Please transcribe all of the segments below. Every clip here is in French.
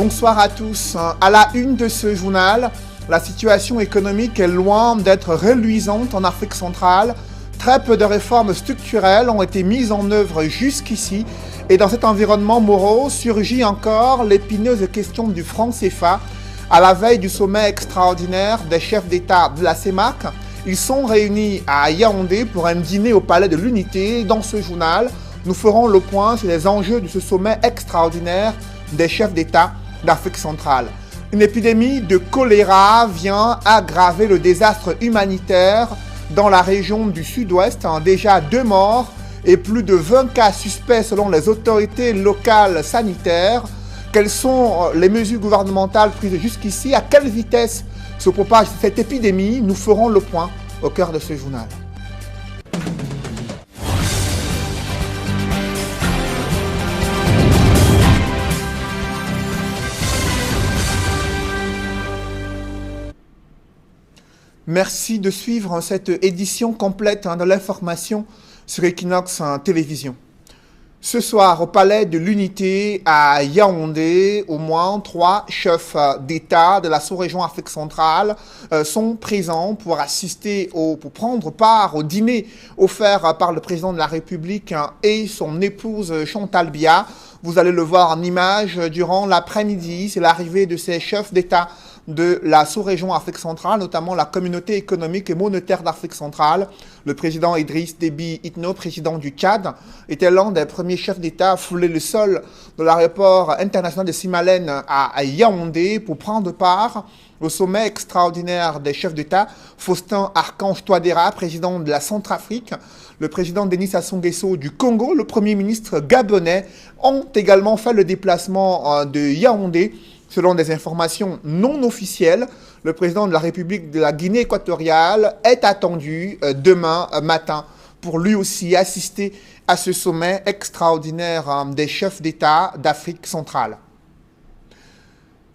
Bonsoir à tous. À la une de ce journal, la situation économique est loin d'être reluisante en Afrique centrale. Très peu de réformes structurelles ont été mises en œuvre jusqu'ici. Et dans cet environnement morose surgit encore l'épineuse question du franc CFA. À la veille du sommet extraordinaire des chefs d'État de la CEMAC, ils sont réunis à Yaoundé pour un dîner au Palais de l'Unité. Dans ce journal, nous ferons le point sur les enjeux de ce sommet extraordinaire des chefs d'État d'Afrique centrale. Une épidémie de choléra vient aggraver le désastre humanitaire dans la région du sud-ouest. Déjà 2 morts et plus de 20 cas suspects selon les autorités locales sanitaires. Quelles sont les mesures gouvernementales prises jusqu'ici? À quelle vitesse se propage cette épidémie? Nous ferons le point au cœur de ce journal. Merci de suivre cette édition complète de l'information sur Equinox Télévision. Ce soir, au Palais de l'Unité à Yaoundé, au moins 3 chefs d'État de la sous-région Afrique centrale sont présents pour pour prendre part au dîner offert par le président de la République et son épouse Chantal Biya. Vous allez le voir en image durant l'après-midi. C'est l'arrivée de ces chefs d'État de la sous-région Afrique centrale, notamment la communauté économique et monétaire d'Afrique centrale. Le président Idriss Déby Itno, président du Tchad, était l'un des premiers chefs d'État à fouler le sol de l'aéroport international de Simalène à Yaoundé pour prendre part au sommet extraordinaire des chefs d'État. Faustin Archange Touadéra, président de la Centrafrique, le président Denis Sassou Nguesso du Congo, le premier ministre gabonais ont également fait le déplacement de Yaoundé. Selon des informations non officielles, le président de la République de la Guinée équatoriale est attendu demain matin pour lui aussi assister à ce sommet extraordinaire des chefs d'État d'Afrique centrale.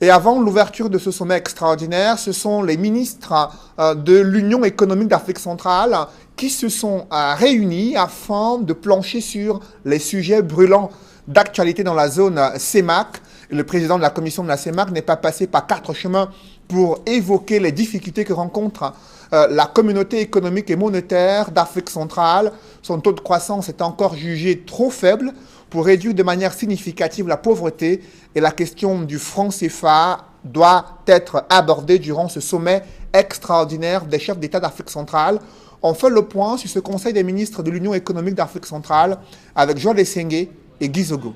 Et avant l'ouverture de ce sommet extraordinaire, ce sont les ministres de l'Union économique d'Afrique centrale qui se sont réunis afin de plancher sur les sujets brûlants d'actualité dans la zone CEMAC. Le président de la commission de la CEMAC n'est pas passé par 4 chemins pour évoquer les difficultés que rencontre la communauté économique et monétaire d'Afrique centrale. Son taux de croissance est encore jugé trop faible pour réduire de manière significative la pauvreté et la question du franc CFA doit être abordée durant ce sommet extraordinaire des chefs d'État d'Afrique centrale. On fait le point sur ce Conseil des ministres de l'Union économique d'Afrique centrale avec Joël Essengue et Guy Zogo.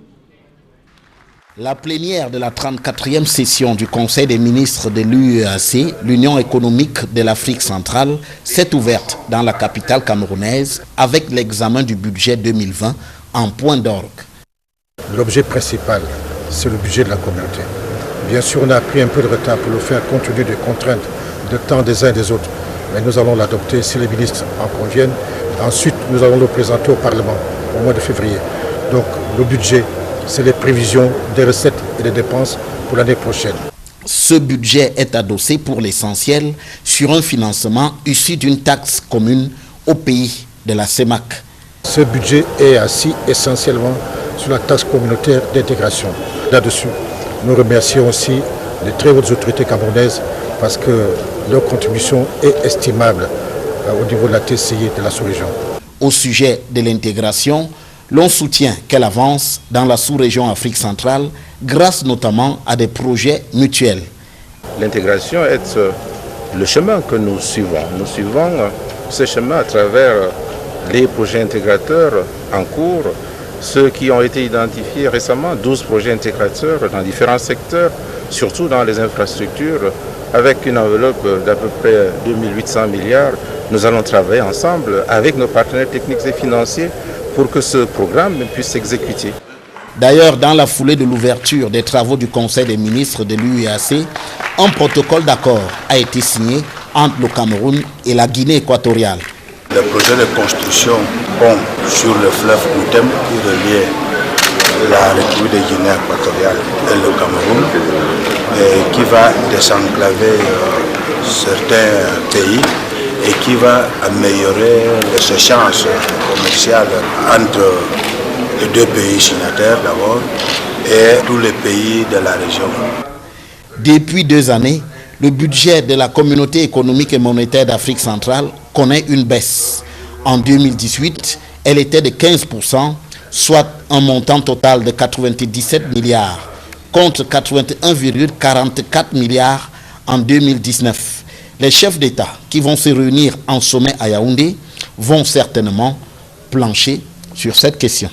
La plénière de la 34e session du Conseil des ministres de l'UEAC, l'Union économique de l'Afrique centrale, s'est ouverte dans la capitale camerounaise avec l'examen du budget 2020 en point d'orgue. L'objet principal, c'est le budget de la communauté. Bien sûr, on a pris un peu de retard pour le faire compte tenu des contraintes de temps des uns et des autres. Mais nous allons l'adopter si les ministres en conviennent. Ensuite, nous allons le présenter au Parlement au mois de février. Donc, le budget, c'est les prévisions des recettes et des dépenses pour l'année prochaine. Ce budget est adossé pour l'essentiel sur un financement issu d'une taxe commune au pays de la CEMAC. Ce budget est assis essentiellement sur la taxe communautaire d'intégration. Là-dessus, nous remercions aussi les très hautes autorités camerounaises parce que leur contribution est estimable au niveau de la TCI de la sous-région. Au sujet de l'intégration, l'on soutient qu'elle avance dans la sous-région Afrique centrale grâce notamment à des projets mutuels. L'intégration est le chemin que nous suivons. Nous suivons ce chemin à travers les projets intégrateurs en cours, ceux qui ont été identifiés récemment, 12 projets intégrateurs dans différents secteurs, surtout dans les infrastructures, avec une enveloppe d'à peu près 2800 milliards. Nous allons travailler ensemble avec nos partenaires techniques et financiers pour que ce programme puisse s'exécuter. D'ailleurs, dans la foulée de l'ouverture des travaux du Conseil des ministres de l'UEAC, un protocole d'accord a été signé entre le Cameroun et la Guinée équatoriale. Le projet de construction pont sur le fleuve Outem qui relie la République de Guinée équatoriale et le Cameroun et qui va désenclaver certains pays et qui va améliorer les échanges commerciaux entre les 2 pays signataires d'abord et tous les pays de la région. Depuis 2 années, le budget de la Communauté économique et monétaire d'Afrique centrale connaît une baisse. En 2018, elle était de 15%, soit un montant total de 97 milliards, contre 81,44 milliards en 2019. Les chefs d'État qui vont se réunir en sommet à Yaoundé vont certainement plancher sur cette question.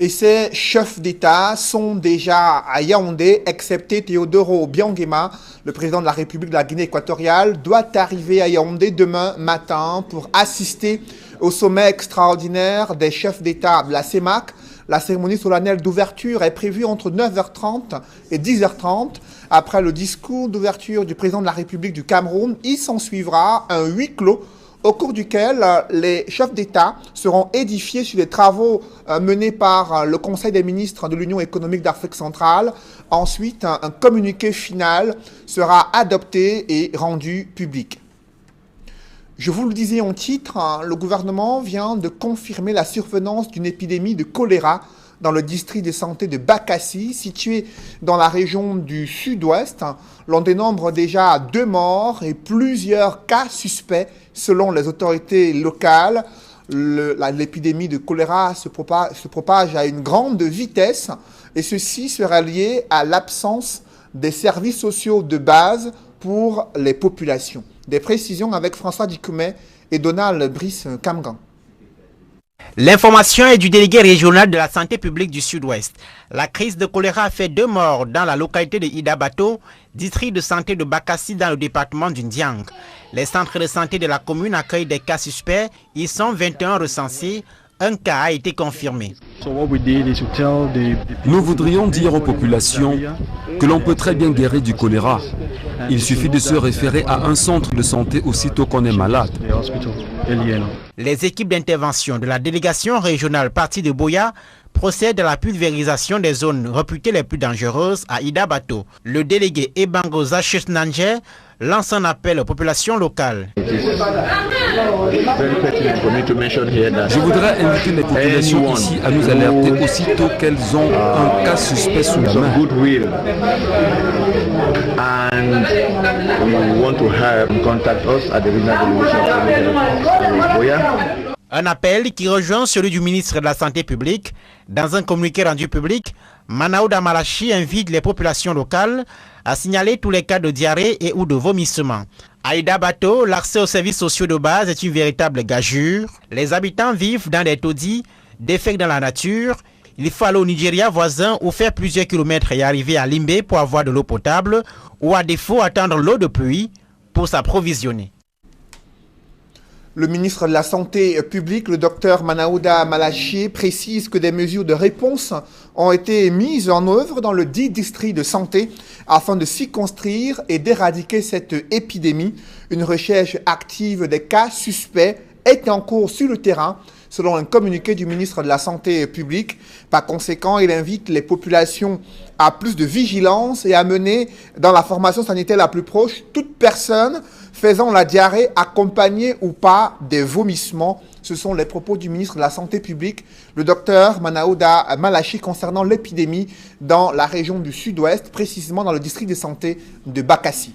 Et ces chefs d'État sont déjà à Yaoundé, excepté Théodoro Obiangema, le président de la République de la Guinée équatoriale, doit arriver à Yaoundé demain matin pour assister au sommet extraordinaire des chefs d'État de la CEMAC. La cérémonie solennelle d'ouverture est prévue entre 9h30 et 10h30. Après le discours d'ouverture du président de la République du Cameroun, il s'en suivra un huis clos au cours duquel les chefs d'État seront édifiés sur les travaux menés par le Conseil des ministres de l'Union économique d'Afrique centrale. Ensuite, un communiqué final sera adopté et rendu public. Je vous le disais en titre, le gouvernement vient de confirmer la survenance d'une épidémie de choléra dans le district de santé de Bakassi, situé dans la région du sud-ouest. L'on dénombre déjà 2 morts et plusieurs cas suspects selon les autorités locales. L'épidémie de choléra se propage à une grande vitesse et ceci serait lié à l'absence des services sociaux de base pour les populations. Des précisions avec François Dikoumé et Donald Brice Kamgan. L'information est du délégué régional de la santé publique du Sud-Ouest. La crise de choléra a fait 2 morts dans la localité de Idabato, district de santé de Bakassi dans le département du Ndiang. Les centres de santé de la commune accueillent des cas suspects. Ils sont 21 recensés. Un cas a été confirmé. Nous voudrions dire aux populations que l'on peut très bien guérir du choléra. Il suffit de se référer à un centre de santé aussitôt qu'on est malade. Les équipes d'intervention de la délégation régionale partie de Boya procèdent à la pulvérisation des zones réputées les plus dangereuses à Idabato. Le délégué Ebango Zachus Nanger lance un appel aux populations locales. Je voudrais inviter les populations ici à nous alerter aussitôt qu'elles ont un cas suspect sous la main. Un appel qui rejoint celui du ministre de la Santé publique. Dans un communiqué rendu public, Manaouda Malachi invite les populations locales à signaler tous les cas de diarrhée et ou de vomissement. À Idabato, l'accès aux services sociaux de base est une véritable gageure. Les habitants vivent dans des taudis, défects dans la nature. Il faut aller au Nigeria voisin ou faire plusieurs kilomètres et arriver à Limbe pour avoir de l'eau potable ou à défaut attendre l'eau de pluie pour s'approvisionner. Le ministre de la Santé publique, le docteur Manaouda Malachi, précise que des mesures de réponse ont été mises en œuvre dans le 10 district de santé afin de circonscrire et d'éradiquer cette épidémie. Une recherche active des cas suspects est en cours sur le terrain, selon un communiqué du ministre de la Santé publique. Par conséquent, il invite les populations à plus de vigilance et à mener dans la formation sanitaire la plus proche toute personne faisant la diarrhée accompagnée ou pas des vomissements. Ce sont les propos du ministre de la Santé publique, le docteur Manaouda Malachi, concernant l'épidémie dans la région du sud-ouest, précisément dans le district de santé de Bakassi.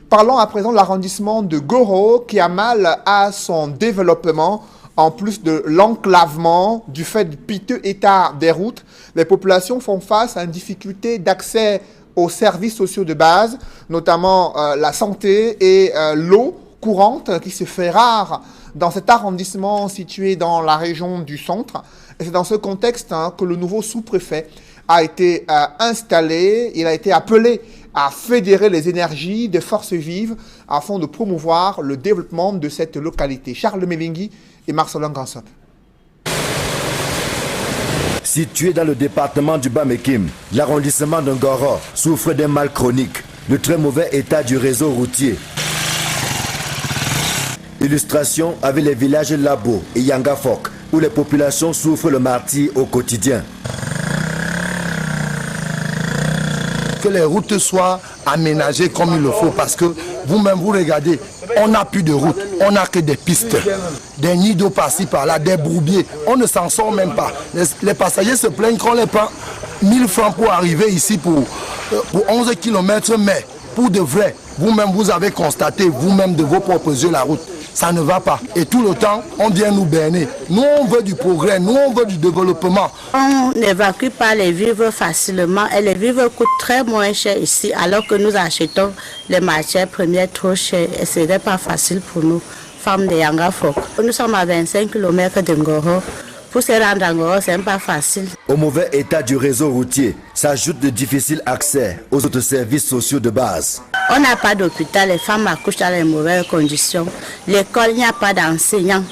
Parlons à présent de l'arrondissement de Goro qui a mal à son développement. En plus de l'enclavement, du fait du piteux état des routes, les populations font face à une difficulté d'accès aux services sociaux de base, notamment la santé et l'eau courante qui se fait rare dans cet arrondissement situé dans la région du centre. Et c'est dans ce contexte que le nouveau sous-préfet a été installé. Il a été appelé à fédérer les énergies des forces vives afin de promouvoir le développement de cette localité. Charles Melingui et Marcelin Gansop. Situé dans le département du Bas-Mekim, l'arrondissement de Ngoro souffre d'un mal chronique, le très mauvais état du réseau routier. Illustration avec les villages Labo et Yangafok, où les populations souffrent le martyre au quotidien. Que les routes soient aménagé comme il le faut parce que vous-même vous regardez, on n'a plus de route, on n'a que des pistes, des nids d'eau par-ci par-là, des bourbiers, on ne s'en sort même pas. Les passagers se plaignent qu'on les prend 1000 francs pour arriver ici pour 11 km, mais pour de vrai, vous-même vous avez constaté vous-même de vos propres yeux la route. Ça ne va pas. Et tout le temps, on vient nous berner. Nous, on veut du progrès, nous, on veut du développement. On n'évacue pas les vivres facilement et les vivres coûtent très moins cher ici, alors que nous achetons les matières premières trop chères et ce n'est pas facile pour nous, femmes de Yangafok. Nous sommes à 25 km de Ngoro. Pour se rendre à Ngoro, ce n'est pas facile. Au mauvais état du réseau routier s'ajoute de difficiles accès aux autres services sociaux de base. On n'a pas d'hôpital, les femmes accouchent dans les mauvaises conditions. L'école, il n'y a pas d'enseignants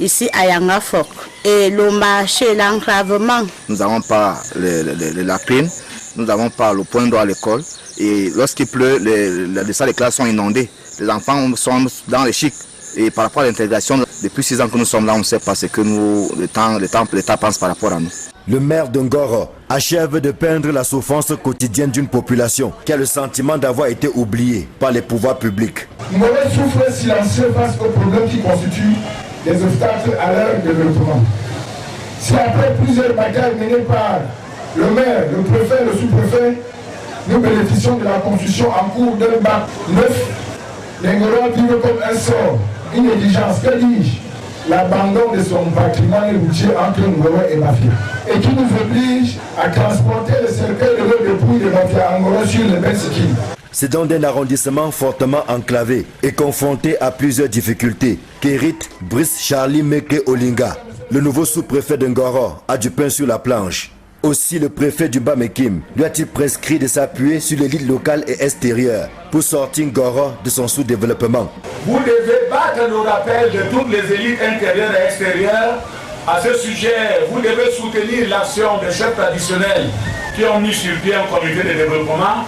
ici à Yangafok. Et le marché, l'enclavement. Nous n'avons pas la peine, nous n'avons pas le point d'eau à l'école. Et lorsqu'il pleut, les salles de classe sont inondées. Les enfants sont dans les chics. Et par rapport à l'intégration, depuis 6 ans que nous sommes là, on ne sait pas ce que l'État pense par rapport à nous. Le maire de Ngoro achève de peindre la souffrance quotidienne d'une population qui a le sentiment d'avoir été oubliée par les pouvoirs publics. Ngoro souffre silencieux face aux problèmes qui constituent des obstacles à leur développement. Si après plusieurs batailles menées par le maire, le préfet, le sous-préfet, nous bénéficions de la construction en cours d'un bac 9, les Ngorois vivent comme un sort, une négligence, que dis-je, l'abandon de son patrimoine routier entre Ngoro et Bafia, et qui nous oblige à transporter le cercueil de l'eau depuis de Bafia à Ngoro sur le Bensikin. C'est dans un arrondissement fortement enclavé et confronté à plusieurs difficultés qu'hérite Brice Charlie Meke Olinga. Le nouveau sous-préfet de Ngoro a du pain sur la planche. Aussi, le préfet du Bas-Mekim lui a-t-il prescrit de s'appuyer sur l'élite locale et extérieure pour sortir Ngoro de son sous-développement. Vous devez battre le rappel de toutes les élites intérieures et extérieures. À ce sujet, vous devez soutenir l'action des chefs traditionnels qui ont mis sur pied un comité de développement.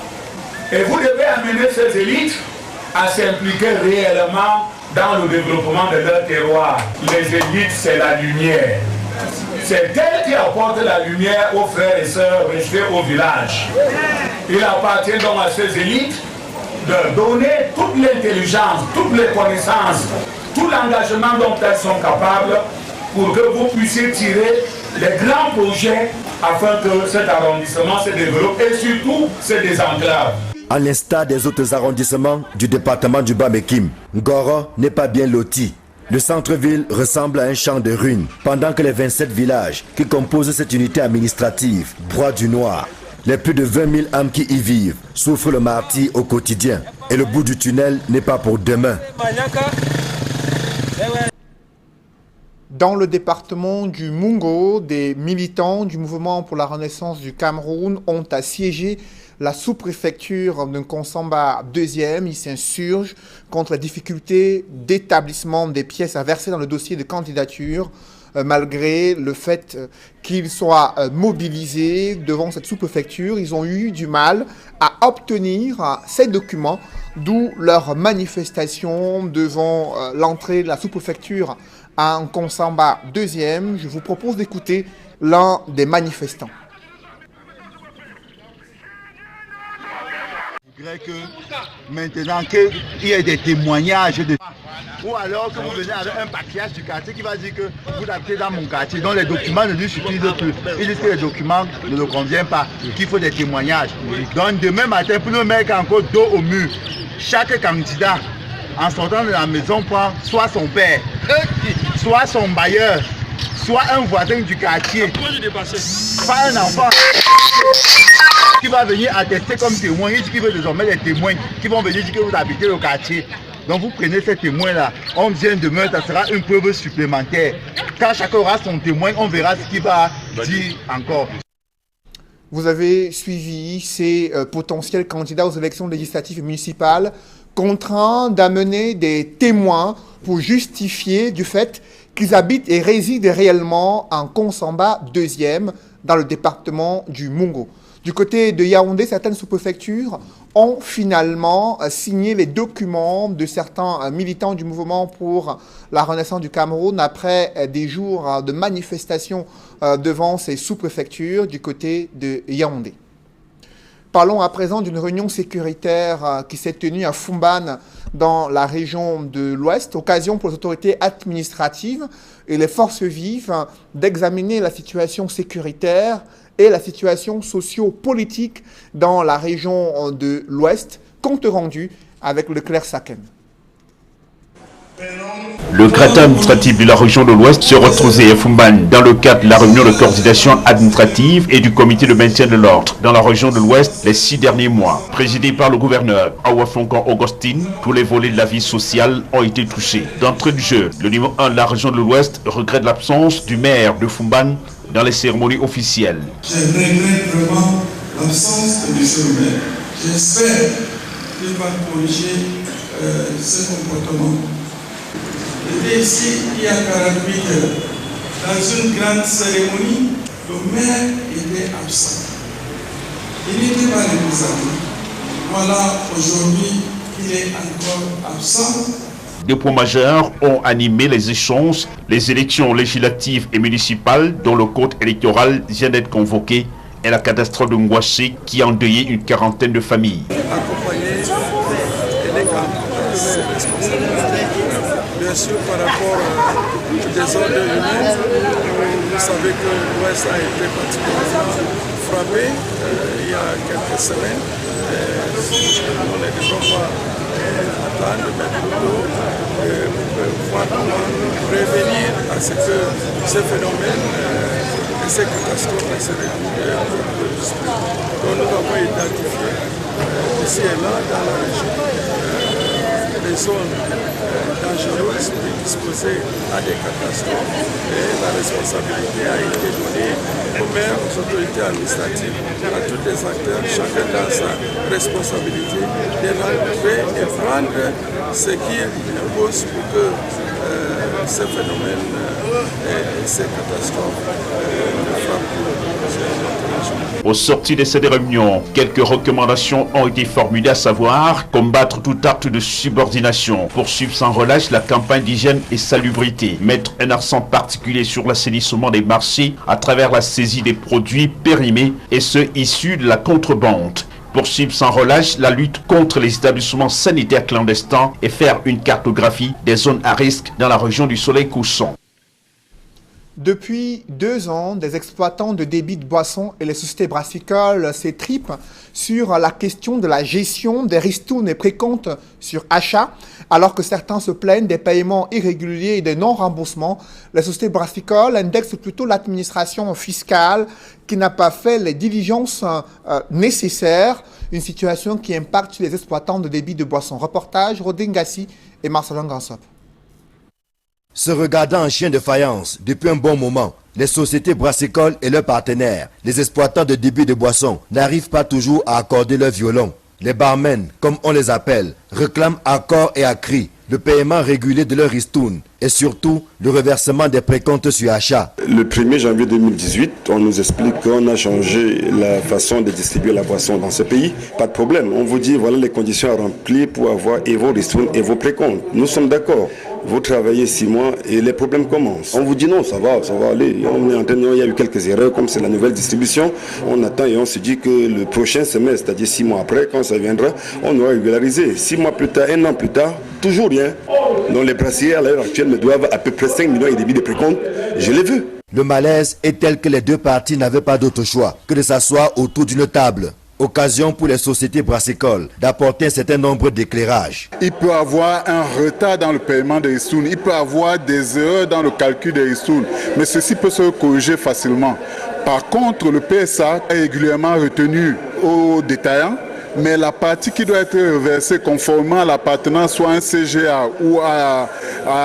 Et vous devez amener ces élites à s'impliquer réellement dans le développement de leur terroir. Les élites, c'est la lumière. C'est elle qui apporte la lumière aux frères et sœurs restés au village. Il appartient donc à ces élites de donner toute l'intelligence, toutes les connaissances, tout l'engagement dont elles sont capables pour que vous puissiez tirer les grands projets afin que cet arrondissement se développe et surtout se désenclave. À l'instar des autres arrondissements du département du Bas-Mekim, Ngoro n'est pas bien loti. Le centre-ville ressemble à un champ de ruines, pendant que les 27 villages qui composent cette unité administrative broient du noir. Les plus de 20 000 âmes qui y vivent souffrent le martyre au quotidien. Et le bout du tunnel n'est pas pour demain. Dans le département du Mungo, des militants du mouvement pour la renaissance du Cameroun ont assiégé la sous-préfecture de Nkonsamba 2e. Ils s'insurgent contre les difficultés d'établissement des pièces à verser dans le dossier de candidature, malgré le fait qu'ils soient mobilisés devant cette sous-préfecture. Ils ont eu du mal à obtenir ces documents, d'où leur manifestation devant l'entrée de la sous-préfecture à Nkonsamba 2e. Je vous propose d'écouter l'un des manifestants. Que maintenant qu'il y ait des témoignages ou alors que vous venez avec un patriarche du quartier qui va dire que vous habitez dans mon quartier, dont les documents ne lui suffisent plus. Il dit que les documents ne le conviennent pas, qu'il faut des témoignages. Donc demain matin, pour nous mettre encore dos au mur, chaque candidat en sortant de la maison prend soit son père, soit son bailleur, soit un voisin du quartier, pas un enfant qui va venir attester comme témoin. Il dit qu'il veut désormais les témoins qui vont venir dire que vous habitez le quartier. Donc vous prenez ces témoins-là, on vient demain, ça sera une preuve supplémentaire. Quand chacun aura son témoin, on verra ce qu'il va dire encore. Vous avez suivi ces potentiels candidats aux élections législatives et municipales contraints d'amener des témoins pour justifier du fait qu'ils habitent et résident réellement en Nkonsamba 2e dans le département du Mungo. Du côté de Yaoundé, certaines sous-préfectures ont finalement signé les documents de certains militants du mouvement pour la renaissance du Cameroun après des jours de manifestations devant ces sous-préfectures du côté de Yaoundé. Parlons à présent d'une réunion sécuritaire qui s'est tenue à Fumban dans la région de l'Ouest, occasion pour les autorités administratives et les forces vives d'examiner la situation sécuritaire et la situation socio-politique dans la région de l'Ouest, compte rendu avec Leclerc Saken. Le gratin administratif de la région de l'Ouest se retrouvait à Fumban dans le cadre de la réunion de coordination administrative et du comité de maintien de l'ordre dans la région de l'Ouest les 6 derniers mois. Présidé par le gouverneur Awafonkan Augustine, tous les volets de la vie sociale ont été touchés. D'entrée de jeu, le numéro 1 de la région de l'Ouest regrette l'absence du maire de Fumban dans les cérémonies officielles. Je regrette vraiment l'absence de M. le maire. J'espère qu'il va corriger ce comportement. J'étais ici il y a 48 heures. Dans une grande cérémonie, le maire était absent. Il n'était pas représenté. Voilà, aujourd'hui, il est encore absent. Deux points majeurs ont animé les échanges, les élections législatives et municipales dont le code électoral vient d'être convoqué et la catastrophe de Ngouaché qui a endeuillé une quarantaine de familles. Bien sûr, par rapport aux désordres humains, vous savez que l'Ouest a été particulièrement frappé il y a quelques semaines. On ne devrait pas attendre maintenant pour voir comment prévenir à ce que ces phénomènes et ces catastrophes se réduisent un peu plus. Donc nous avons identifié ici et là dans la région des zones dangereuses prédisposées à des catastrophes et la responsabilité a été donnée aux maires, aux autorités administratives, à tous les acteurs, chacun dans sa responsabilité d'entrer et prendre ce qu'il impose pour que ces phénomènes et ces catastrophes ne frappent plus notre région. Au sortir de cette réunion, quelques recommandations ont été formulées, à savoir combattre tout acte de subordination, poursuivre sans relâche la campagne d'hygiène et salubrité, mettre un accent particulier sur l'assainissement des marchés à travers la saisie des produits périmés et ceux issus de la contrebande, poursuivre sans relâche la lutte contre les établissements sanitaires clandestins et faire une cartographie des zones à risque dans la région du soleil couchant. Depuis 2 ans, des exploitants de débit de boissons et les sociétés brassicoles s'étripent sur la question de la gestion des ristournes et précomptes sur achat, alors que certains se plaignent des paiements irréguliers et des non-remboursements. Les sociétés brassicoles indexent plutôt l'administration fiscale qui n'a pas fait les diligences nécessaires, une situation qui impacte sur les exploitants de débit de boissons. Reportage Rodin Gassi et Marcelin Gansop. Se regardant en chien de faïence depuis un bon moment, les sociétés brassicoles et leurs partenaires, les exploitants de débit de boissons, n'arrivent pas toujours à accorder leur violon. Les barmen, comme on les appelle, réclament à corps et à cri le paiement régulier de leur ristourne et surtout le reversement des précomptes sur achat. Le 1er janvier 2018, on nous explique qu'on a changé la façon de distribuer la boisson dans ce pays. Pas de problème, on vous dit voilà les conditions à remplir pour avoir et vos ristournes et vos précomptes. Nous sommes d'accord. Vous travaillez 6 mois et les problèmes commencent. On vous dit non, ça va aller. On est en train, il y a eu quelques erreurs, comme c'est la nouvelle distribution. On attend et on se dit que le prochain semestre, c'est-à-dire 6 mois après, quand ça viendra, on aura régularisé. 6 mois plus tard, 1 an plus tard, toujours rien. Donc les brassiers à l'heure actuelle me doivent à peu près 5 millions et demi de précomptes. Je l'ai vu. Le malaise est tel que les deux parties n'avaient pas d'autre choix que de s'asseoir autour d'une table. Occasion pour les sociétés brassicoles d'apporter un certain nombre d'éclairages. Il peut y avoir un retard dans le paiement des ristournes, il peut y avoir des erreurs dans le calcul des ristournes, mais ceci peut se corriger facilement. Par contre, le PSA est régulièrement retenu aux détaillants, mais la partie qui doit être reversée conformément à l'appartenance soit un CGA ou à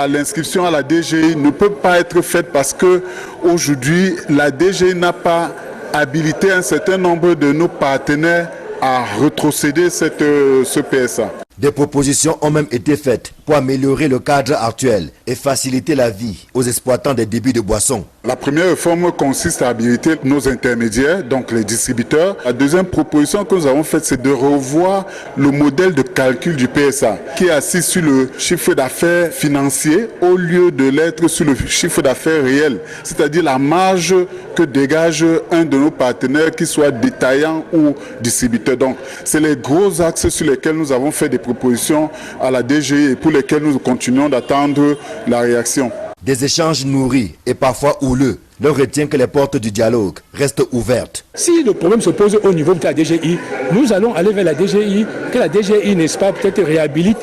l'inscription à la DGI ne peut pas être faite parce que aujourd'hui la DGI n'a pas habilité un certain nombre de nos partenaires à retrocéder ce PSA. Des propositions ont même été faites pour améliorer le cadre actuel et faciliter la vie aux exploitants des débits de boissons. La première réforme consiste à habiliter nos intermédiaires, donc les distributeurs. La deuxième proposition que nous avons faite, c'est de revoir le modèle de calcul du PSA, qui est assis sur le chiffre d'affaires financier au lieu de l'être sur le chiffre d'affaires réel, c'est-à-dire la marge que dégage un de nos partenaires, qu'il soit détaillant ou distributeur. Donc, c'est les gros axes sur lesquels nous avons fait des propositions à la DGI et pour lesquels nous continuons d'attendre la réaction. Des échanges nourris et parfois houleux leur retient que les portes du dialogue restent ouvertes. Si le problème se pose au niveau de la DGI, nous allons aller vers la DGI, que la DGI, n'est-ce pas, peut-être réhabilite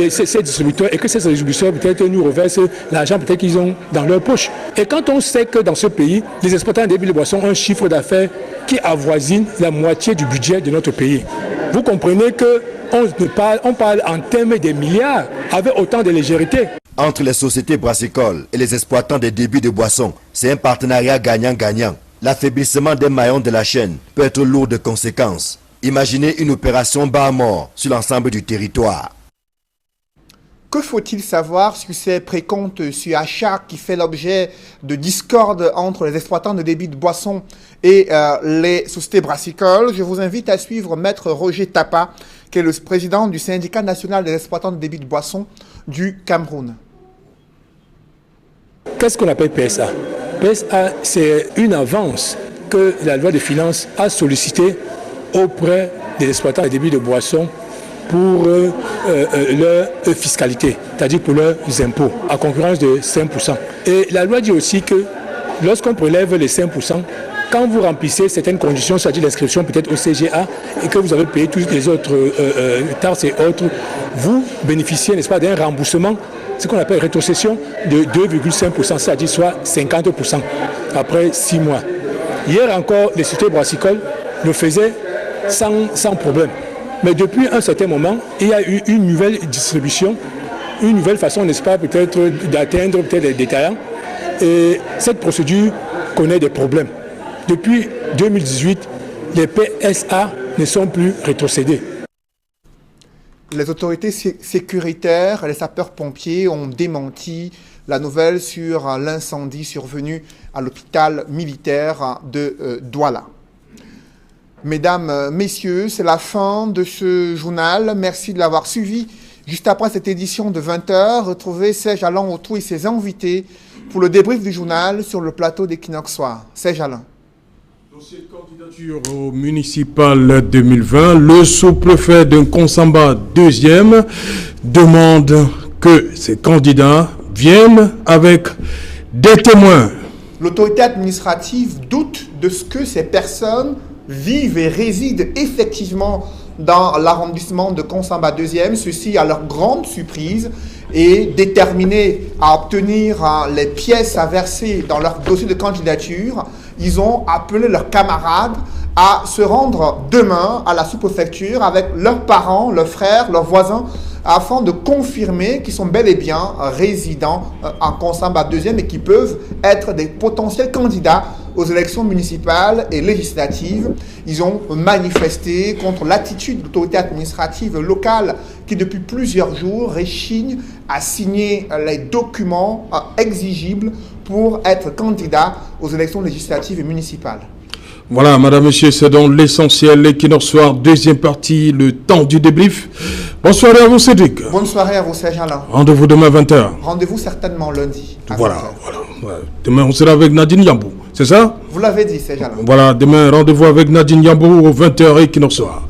ces distributeurs et que ces distributeurs peut-être nous reversent l'argent peut-être qu'ils ont dans leur poche. Et quand on sait que dans ce pays, les exploitants de débits de boissons ont un chiffre d'affaires qui avoisine la moitié du budget de notre pays, vous comprenez qu'on parle en termes de milliards avec autant de légèreté. Entre les sociétés brassicoles et les exploitants des débits de boissons, c'est un partenariat gagnant-gagnant. L'affaiblissement des maillons de la chaîne peut être lourd de conséquences. Imaginez une opération bas à mort sur l'ensemble du territoire. Que faut-il savoir sur ces précomptes sur achat qui fait l'objet de discorde entre les exploitants de débits de boissons et les sociétés brassicoles? Je vous invite à suivre Maître Roger Tapa, qui est le président du syndicat national des exploitants de débits de boissons du Cameroun. Qu'est-ce qu'on appelle PSA? PSA, c'est une avance que la loi de finances a sollicitée auprès des exploitants de débits de boissons pour leur fiscalité, c'est-à-dire pour leurs impôts, à concurrence de 5%. Et la loi dit aussi que lorsqu'on prélève les 5%, quand vous remplissez certaines conditions, c'est-à-dire l'inscription peut-être au CGA, et que vous avez payé toutes les autres taxes et autres, vous bénéficiez, n'est-ce pas, d'un remboursement, ce qu'on appelle rétrocession de 2,5%, c'est-à-dire soit 50% après 6 mois. Hier encore, les sociétés brassicoles le faisaient sans problème. Mais depuis un certain moment, il y a eu une nouvelle distribution, une nouvelle façon, n'est-ce pas, peut-être d'atteindre peut-être les détaillants. Et cette procédure connaît des problèmes. Depuis 2018, les PSA ne sont plus rétrocédés. Les autorités sécuritaires et les sapeurs-pompiers ont démenti la nouvelle sur l'incendie survenu à l'hôpital militaire de Douala. Mesdames, messieurs, c'est la fin de ce journal. Merci de l'avoir suivi. Juste après cette édition de 20h, retrouvez Serge Alain Autou et ses invités pour le débrief du journal sur le plateau d'Equinox Soir. Serge Alain. Dossier de candidature au municipal 2020, le sous-préfet de Konsamba 2e demande que ces candidats viennent avec des témoins. L'autorité administrative doute de ce que ces personnes vivent et résident effectivement dans l'arrondissement de Konsamba 2e, ceci à leur grande surprise, et déterminés à obtenir les pièces à verser dans leur dossier de candidature, ils ont appelé leurs camarades à se rendre demain à la sous-préfecture avec leurs parents, leurs frères, leurs voisins, afin de confirmer qu'ils sont bel et bien résidents en Konsamba 2e et qui peuvent être des potentiels candidats aux élections municipales et législatives. Ils ont manifesté contre l'attitude de l'autorité administrative locale qui, depuis plusieurs jours, réchigne à signer les documents exigibles pour être candidat aux élections législatives et municipales. Voilà, madame, monsieur, c'est donc l'essentiel. Equinox Soir, deuxième partie, le temps du débrief. Bonne soirée à vous, Cédric. Bonne soirée à vous, Serge Alain. Rendez-vous demain 20h. Rendez-vous certainement lundi. Voilà. Demain, on sera avec Nadine Yambou, c'est ça? Vous l'avez dit, Serge Alain. Voilà, demain, rendez-vous avec Nadine Yambou au 20h, Equinox Soir.